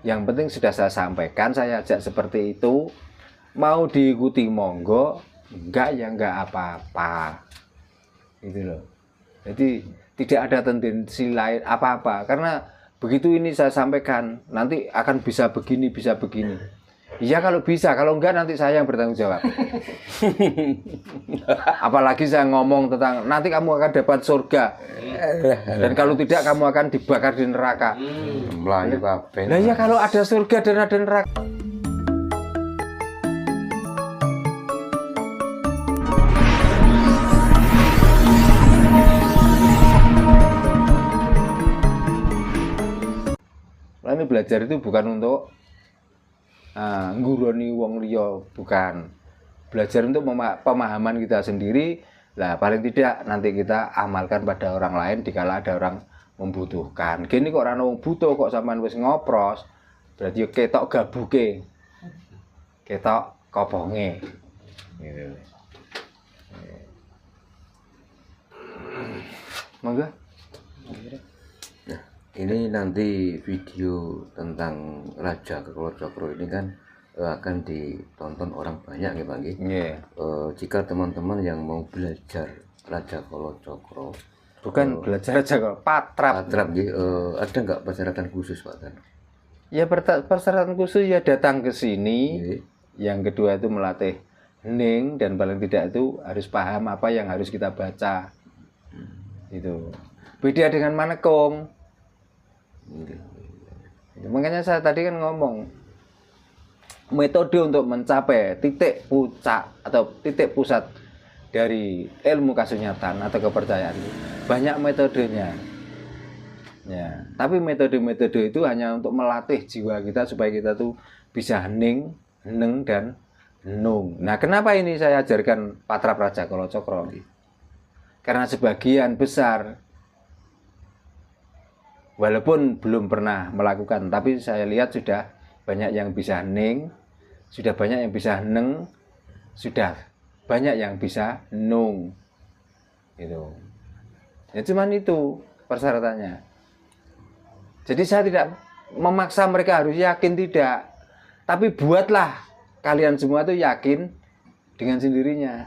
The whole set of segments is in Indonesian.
Yang penting sudah saya sampaikan, saya ajak seperti itu. Mau diikuti monggo, enggak ya enggak apa-apa. Gitu loh. Jadi tidak ada tendensi lain apa-apa, karena begitu ini saya sampaikan, nanti akan bisa begini, bisa begini. Iya kalau bisa, kalau enggak nanti saya yang bertanggung jawab. Apalagi saya ngomong tentang nanti kamu akan dapat surga, dan kalau tidak kamu akan dibakar di neraka. Melayu kabeh. Nah ya kalau ada surga dan ada neraka. Nah, ini belajar itu bukan untuk ngguroni wong liya, bukan. Belajar untuk pemahaman kita sendiri. Lah paling tidak nanti kita amalkan pada orang lain dikala ada orang membutuhkan. Gini kok ora ono butuh kok sampean wis ngopros. Berarti ketok gabuke. Ketok koponge. Gitu. Monggo. Nah, ini nanti video tentang Raja Kolo Cokro ini kan akan ditonton orang banyak ya Pak Nggih. Nggih. Jika teman-teman yang mau belajar Raja Kolo Cokro, Bukan belajar aja kok, patrap. nggih, ada nggak persyaratan khusus Pak Tan? Ya persyaratan khusus ya datang ke sini. Nggih. Yang kedua itu melatih hening, dan paling tidak itu harus paham apa yang harus kita baca. Itu beda dengan manekung. Makanya saya tadi kan ngomong metode untuk mencapai titik puncak atau titik pusat dari ilmu kasunyatan atau kepercayaan banyak metodenya. Ya, tapi metode-metode itu hanya untuk melatih jiwa kita supaya kita tuh bisa hening, heneng dan henung. Nah, kenapa ini saya ajarkan patrap Raja Kolo Cokro? Karena sebagian besar walaupun belum pernah melakukan, tapi saya lihat sudah banyak yang bisa hening, sudah banyak yang bisa heneng, sudah banyak yang bisa henung. Gitu. Ya cuman itu persyaratannya. Jadi saya tidak memaksa mereka harus yakin, tidak. Tapi buatlah kalian semua tuh yakin dengan sendirinya.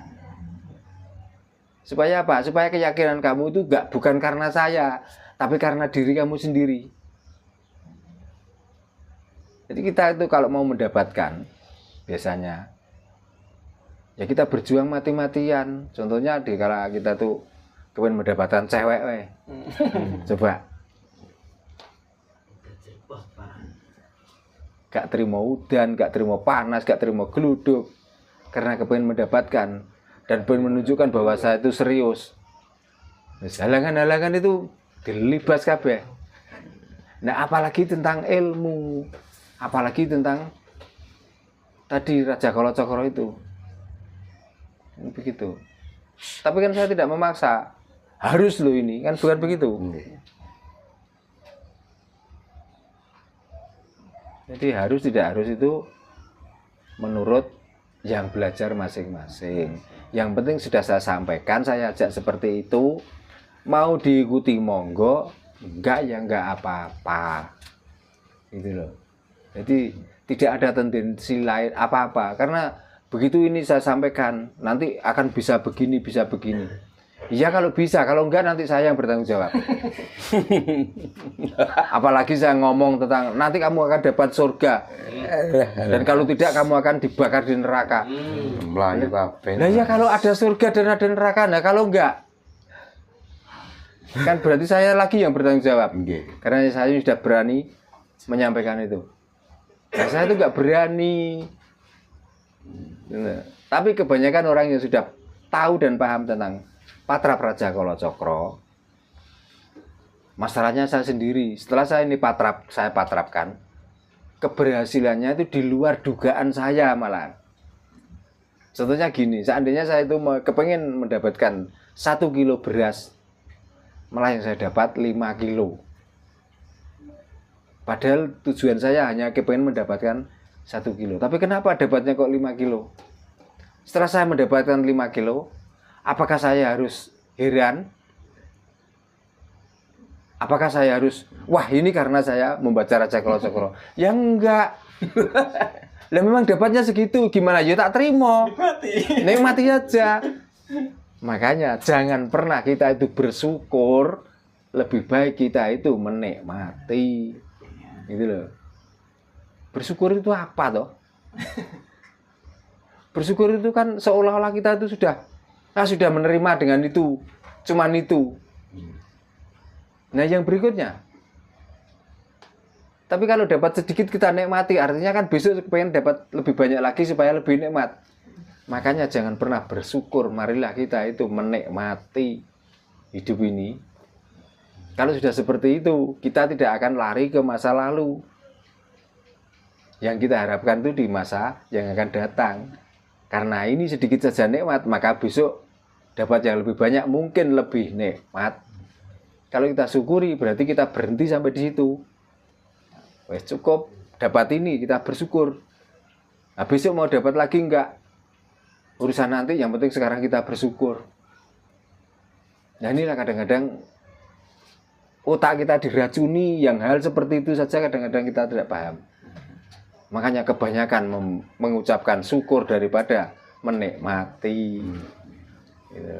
Supaya apa? Supaya keyakinan kamu itu bukan karena saya, tapi karena diri kamu sendiri. Jadi kita itu kalau mau mendapatkan, biasanya ya kita berjuang mati-matian. Contohnya di kala kita tuh kepen mendapatkan cewek, coba gak terima udan, gak terima panas, gak terima geluduk, karena kepengen mendapatkan dan pengen menunjukkan bahwa saya itu serius. Halangan-halangan itu dilibas kabeh. Nah, apalagi tentang ilmu, apalagi tentang tadi Raja Kolo Cokro itu. Begitu. Tapi kan saya tidak memaksa. Harus lo ini, kan bukan begitu. Jadi harus tidak harus itu menurut yang belajar masing-masing. Yang penting sudah saya sampaikan, saya ajak seperti itu. Mau diikuti monggo, enggak ya enggak apa-apa. Gitu loh. Jadi tidak ada tendensi lain apa-apa, karena begitu ini saya sampaikan, nanti akan bisa begini, bisa begini. Iya kalau bisa, kalau enggak nanti saya yang bertanggung jawab. Apalagi saya ngomong tentang nanti kamu akan dapat surga, dan kalau tidak kamu akan dibakar di neraka. Melayu kabeh. Nah ya kalau ada surga dan ada neraka, nah kalau enggak kan berarti saya lagi yang bertanggung jawab. Karena saya sudah berani menyampaikan itu. Nah, saya itu enggak berani. Tapi kebanyakan orang yang sudah tahu dan paham tentang patrap Raja Kolo Cokro, masalahnya saya sendiri. Setelah saya patrapkan, keberhasilannya itu di luar dugaan saya malah. Contohnya gini, seandainya saya itu kepengen mendapatkan 1 kilo beras, malah yang saya dapat 5 kilo. Padahal tujuan saya hanya kepengen mendapatkan 1 kilo. Tapi kenapa dapatnya kok 5 kilo? Setelah saya mendapatkan 5 kilo, apakah saya harus heran? Apakah saya harus, wah ini karena saya membaca Raja Cokro? Ya enggak. Lah memang dapatnya segitu, gimana ya tak terima. Nikmati aja. Makanya jangan pernah kita itu bersyukur, lebih baik kita itu menikmati. Gitu loh. Bersyukur itu apa toh? Bersyukur itu kan seolah-olah kita itu sudah menerima dengan itu, cuman itu. Nah yang berikutnya, tapi kalau dapat sedikit kita nikmati, artinya kan besok pengen dapat lebih banyak lagi supaya lebih nikmat. Makanya jangan pernah bersyukur, marilah kita itu menikmati hidup ini. Kalau sudah seperti itu, kita tidak akan lari ke masa lalu. Yang kita harapkan itu di masa yang akan datang. Karena ini sedikit saja nikmat, maka besok dapat yang lebih banyak, mungkin lebih nikmat. Kalau kita syukuri, berarti kita berhenti sampai di situ. Wes cukup, dapat ini, kita bersyukur. Nah, besok mau dapat lagi enggak? Urusan nanti, yang penting sekarang kita bersyukur. Nah inilah kadang-kadang otak kita diracuni, yang hal seperti itu saja kadang-kadang kita tidak paham. Makanya kebanyakan mengucapkan syukur daripada menikmati. Gitu.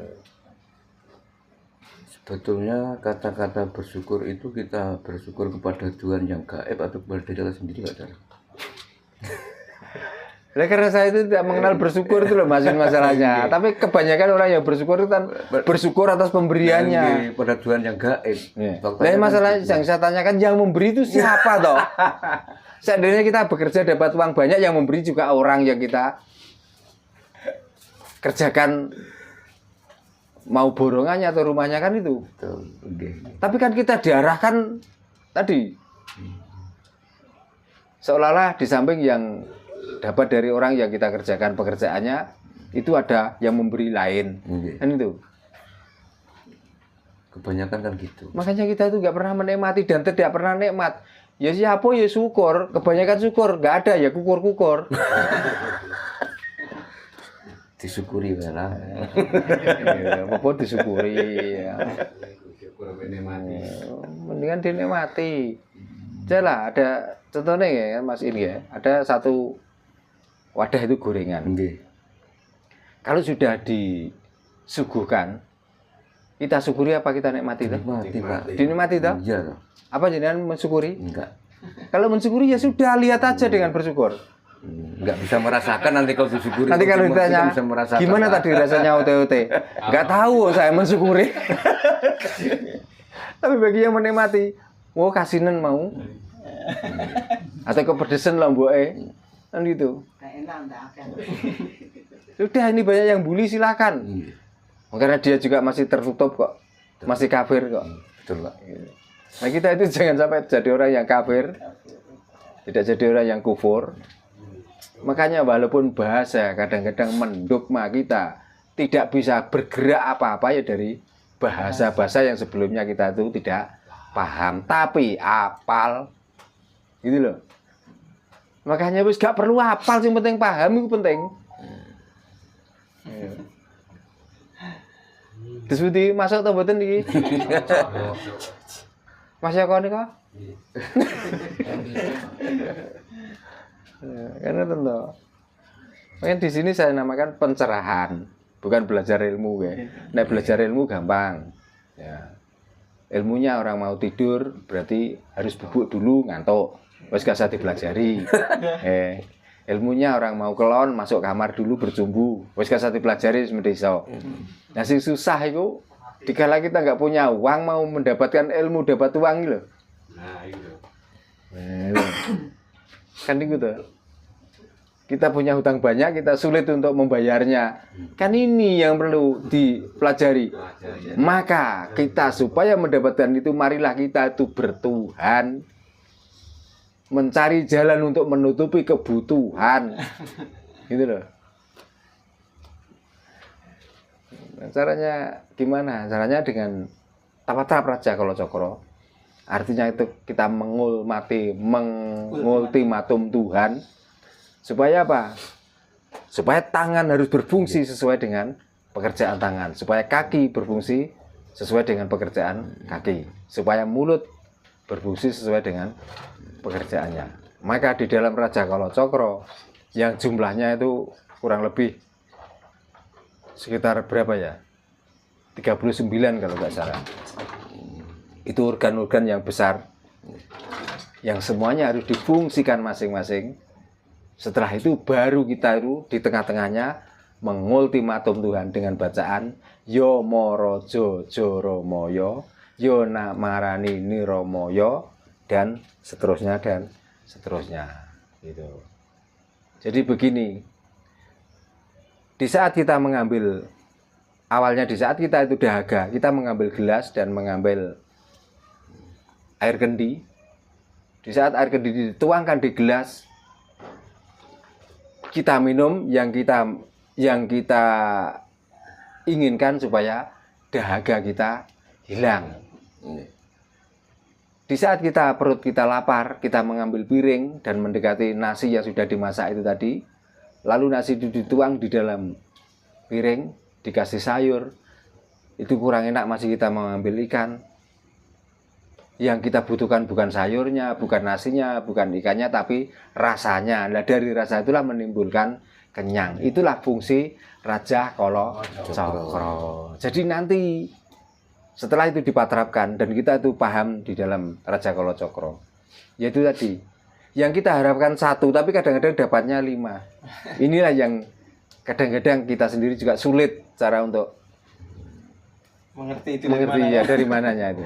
Sebetulnya kata-kata bersyukur itu kita bersyukur kepada Tuhan yang gaib atau kepada diri kita sendiri nggak ada. Nah, karena saya itu tidak mengenal bersyukur itu loh masalahnya. Tapi kebanyakan orang yang bersyukur itu kan bersyukur atas pemberiannya. Pada Tuhan yang gaib. Nah, masalahnya yang saya tanyakan, yang memberi itu siapa toh? Seandainya kita bekerja dapat uang banyak, yang memberi juga orang yang kita kerjakan, mau borongannya atau rumahnya kan itu. Tapi kan kita diarahkan tadi seolah-olah di samping yang dapat dari orang yang kita kerjakan pekerjaannya, itu ada yang memberi lain. Kan itu. Kebanyakan kan gitu. Makanya kita itu nggak pernah menikmati dan tidak pernah nikmat. Ya siapa ya syukur, kebanyakan syukur, nggak ada ya kukur-kukur. Disyukuri lah. Apa disyukuri ya. Mendingan dinikmati. Jelah ada contohnya ya Mas ini ya, ada satu wadah itu gorengan. Kalau sudah disuguhkan, kita syukuri apa kita nikmati itu? Dinikmati toh? Iya. Apa jenengan mensyukuri? Enggak. Kalau mensyukuri ya sudah, lihat aja dengan bersyukur. Enggak bisa merasakan nanti kalau disyukuri. Nanti kalau ditanya gimana tadi rasanya OTOT, nggak tahu saya mensyukuri. Tapi bagi yang menikmati, wow kasinan mau, atau kepedesan lah mboknya, kan gitu. Sudah ini banyak yang bully silakan. Karena dia juga masih tertutup kok, masih kafir kok. Betul Pak. Nah kita itu jangan sampai jadi orang yang kafir, tidak jadi orang yang kufur. Makanya walaupun bahasa kadang-kadang mendogma kita, tidak bisa bergerak apa-apa ya dari bahasa-bahasa yang sebelumnya kita itu tidak paham, tapi apal, gitu loh. Makanya wis gak perlu apal, yang penting paham itu penting. Disuti masuk atau mboten iki? Mas Yoko nih kok? Karena tentu, mungkin di sini saya namakan pencerahan, bukan belajar ilmu ya. Nah belajar ilmu gampang, ya. Ilmunya orang mau tidur berarti harus bubuk dulu ngantuk, wes gak usah dipelajari. Ilmunya orang mau kelon masuk kamar dulu bercumbu, wes gak usah dipelajari semedeso. Nah sing susah itu, dikala kita nggak punya uang mau mendapatkan ilmu dapat uang gitu. Nah itu. Kan itu tuh. Kita punya hutang banyak, kita sulit untuk membayarnya. Kan ini yang perlu dipelajari. Maka kita supaya mendapatkan itu, marilah kita itu bertuhan, mencari jalan untuk menutupi kebutuhan. Gitu loh. Nah, caranya gimana? Caranya dengan tawatap Raja Cokro. Artinya itu kita mengultimatum Tuhan. Supaya apa? Supaya tangan harus berfungsi sesuai dengan pekerjaan tangan. Supaya kaki berfungsi sesuai dengan pekerjaan kaki, supaya mulut berfungsi sesuai dengan pekerjaannya. Maka di dalam Raja Kala Cakra yang jumlahnya itu kurang lebih sekitar berapa ya? 39 kalau nggak salah. Itu organ-organ yang besar yang semuanya harus difungsikan masing-masing. Setelah itu baru kita itu di tengah-tengahnya mengultimatum Tuhan dengan bacaan Yo Morojo Joromoyo, Yo Namarani Niromoyo, dan seterusnya gitu. Jadi begini, di saat kita mengambil, awalnya di saat kita itu dahaga, kita mengambil gelas dan mengambil air kendi. Di saat air kendi dituangkan di gelas, kita minum yang kita inginkan supaya dahaga kita hilang. Di saat perut kita lapar, kita mengambil piring dan mendekati nasi yang sudah dimasak itu tadi, lalu nasi itu dituang di dalam piring, dikasih sayur, itu kurang enak, masih kita mengambil ikan. Yang kita butuhkan bukan sayurnya, bukan nasinya, bukan ikannya, tapi rasanya. Nah, dari rasa itulah menimbulkan kenyang. Itulah fungsi Raja Kala Cakra. Jadi nanti setelah itu dipatrapkan dan kita itu paham di dalam Raja Kala Cakra, yaitu tadi yang kita harapkan 1, tapi kadang-kadang dapatnya 5. Inilah yang kadang-kadang kita sendiri juga sulit cara untuk mengerti ya dari mananya itu.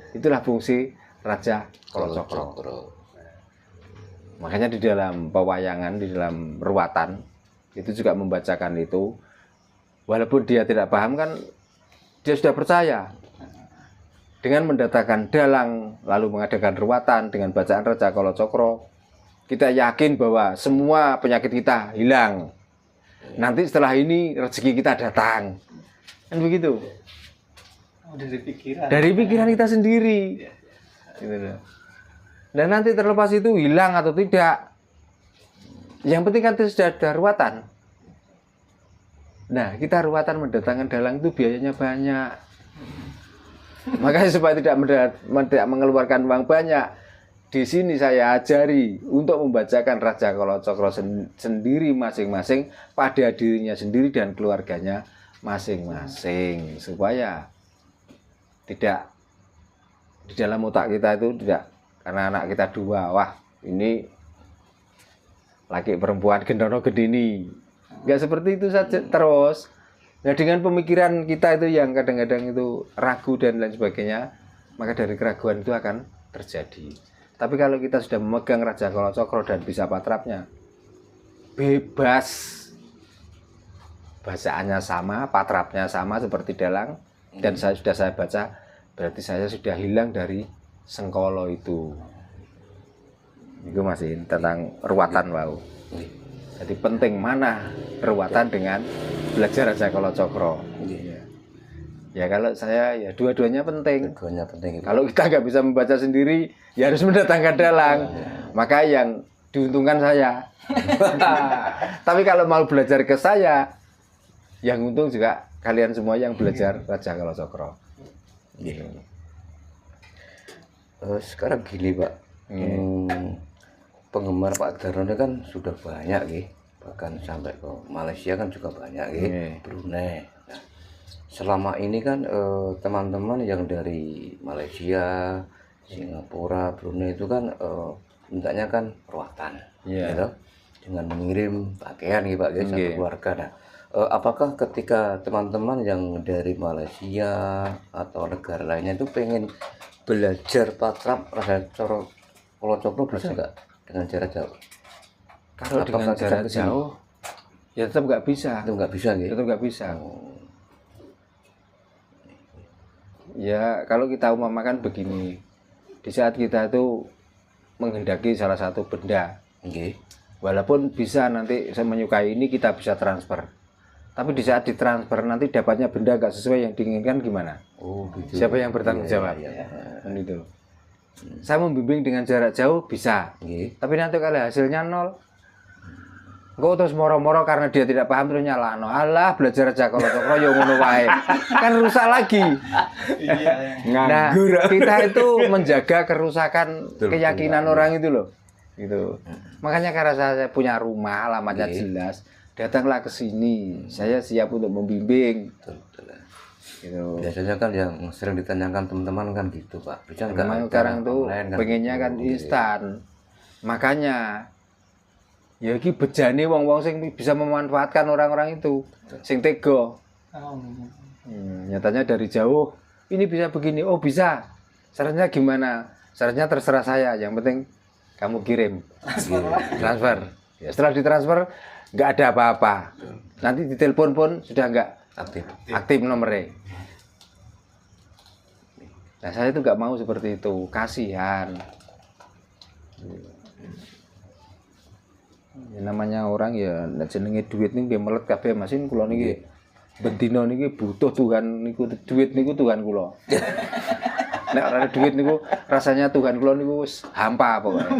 Itulah fungsi Raja Kala Cakra. Makanya di dalam pewayangan, di dalam ruwatan itu juga membacakan itu, walaupun dia tidak paham kan dia sudah percaya. Dengan mendatangkan dalang lalu mengadakan ruwatan dengan bacaan Raja Kala Cakra, kita yakin bahwa semua penyakit kita hilang. Nanti setelah ini rezeki kita datang. Kan begitu. Dari pikiran kita sendiri. Gitu loh. Dan nanti terlepas itu hilang atau tidak, yang penting kan itu sudah ada ruwatan. Nah, kita ruwatan mendatangkan dalang itu biayanya banyak. Makanya supaya tidak mengeluarkan uang banyak, di sini saya ajari untuk membacakan Raja Kala Cakra sendiri masing-masing pada dirinya sendiri dan keluarganya masing-masing, supaya tidak di dalam otak kita itu tidak, karena anak kita 2, wah ini laki perempuan gendono gendini, nggak seperti itu saja terus. Nah, dengan pemikiran kita itu yang kadang-kadang itu ragu dan lain sebagainya, maka dari keraguan itu akan terjadi. Tapi kalau kita sudah memegang Raja Kala Cakra dan bisa patrapnya, bebas, bacaannya sama, patrapnya sama seperti dalang, dan saya baca, berarti saya sudah hilang dari sengkolo itu. Itu masih tentang ruwatan wau. Jadi penting mana ruwatan dengan belajar Raja Kala Cakra. Ya kalau saya ya dua-duanya penting. Kalau kita nggak bisa membaca sendiri, ya harus mendatangkan dalang. Maka yang diuntungkan saya. Tapi kalau mau belajar ke saya, yang untung juga kalian semua yang belajar Raja Kala Cakra. Sekarang gini Pak, penggemar Pak Darno kan sudah banyak nih, bahkan sampai ke Malaysia kan juga banyak nih, Brunei. Nah, selama ini kan teman-teman yang dari Malaysia, Singapura, Brunei itu kan mintanya kan ruwatan, gitu, dengan mengirim pakaian nih Pak, satu keluarga. Nah, apakah ketika teman-teman yang dari Malaysia atau negara lainnya itu pengen belajar patrap Raja Kala Cakra bisa nggak dengan jarak jauh? Kalau dengan jarak jauh, ya tetap nggak bisa. Itu nggak bisa, gitu? Tetap nggak bisa. Ya kalau kita umpamakan begini, di saat kita itu menghendaki salah satu benda, walaupun bisa nanti saya menyukai ini kita bisa transfer. Tapi di saat ditransfer nanti dapatnya benda nggak sesuai yang diinginkan gimana? Gitu. Siapa yang bertanggung jawab? Kan itu. Saya membimbing dengan jarak jauh bisa, tapi nanti kalau hasilnya 0, Kok terus moro-moro karena dia tidak paham terus nyalahno. Alah belajar aja kalau cokro yo ngono wae. Kan rusak lagi. Iya. Nah, kita itu menjaga kerusakan Betul, keyakinan betul. orang itu loh. Gitu. Makanya karena saya punya rumah, alamatnya jelas, datanglah ke sini. Saya siap untuk membimbing. Betul, betul. Gitu. Biasanya kan yang sering ditanyakan teman-teman kan gitu Pak. Bisa nggak Memang ada sekarang tuh online pengennya gitu. kan instan. Makanya ya iki bejane wong-wong sing bisa memanfaatkan orang-orang itu, sing tega. Nyatanya dari jauh, ini bisa begini, oh bisa. Syaratnya gimana? Syaratnya terserah saya, yang penting kamu kirim. Transfer. Ya, setelah ditransfer nggak ada apa-apa. Nanti ditelepon pun sudah nggak aktif. nomornya. Nah saya itu nggak mau seperti itu, kasihan. Ya, namanya orang ya nek jenenge duit nih nggih melet kabeh Mas kula niki. Bendina niki butuh Tuhan niku duit niku Tuhan kula. Nek ora ada duit niku rasanya Tuhan kula niku wis hampa pokoknya.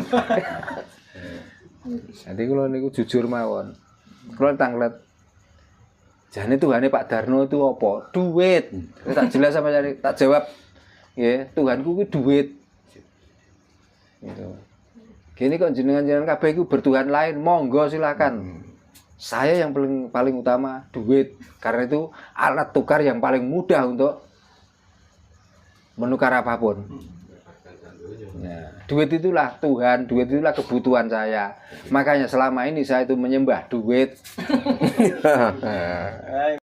Jadi kula niku jujur mawon. Kula tanglet jane Tuhane Pak Darno itu apa? Duit. Tak jelas sama saya, tak jawab. Nggih, Tuhanku kuwi duit. Gitu. Gini kok jenengan kabeh iku bertuhan lain, monggo silakan. Saya yang paling utama duit, karena itu alat tukar yang paling mudah untuk menukar apapun. Nah, duit itulah Tuhan, duit itulah kebutuhan saya. Makanya selama ini saya itu menyembah duit.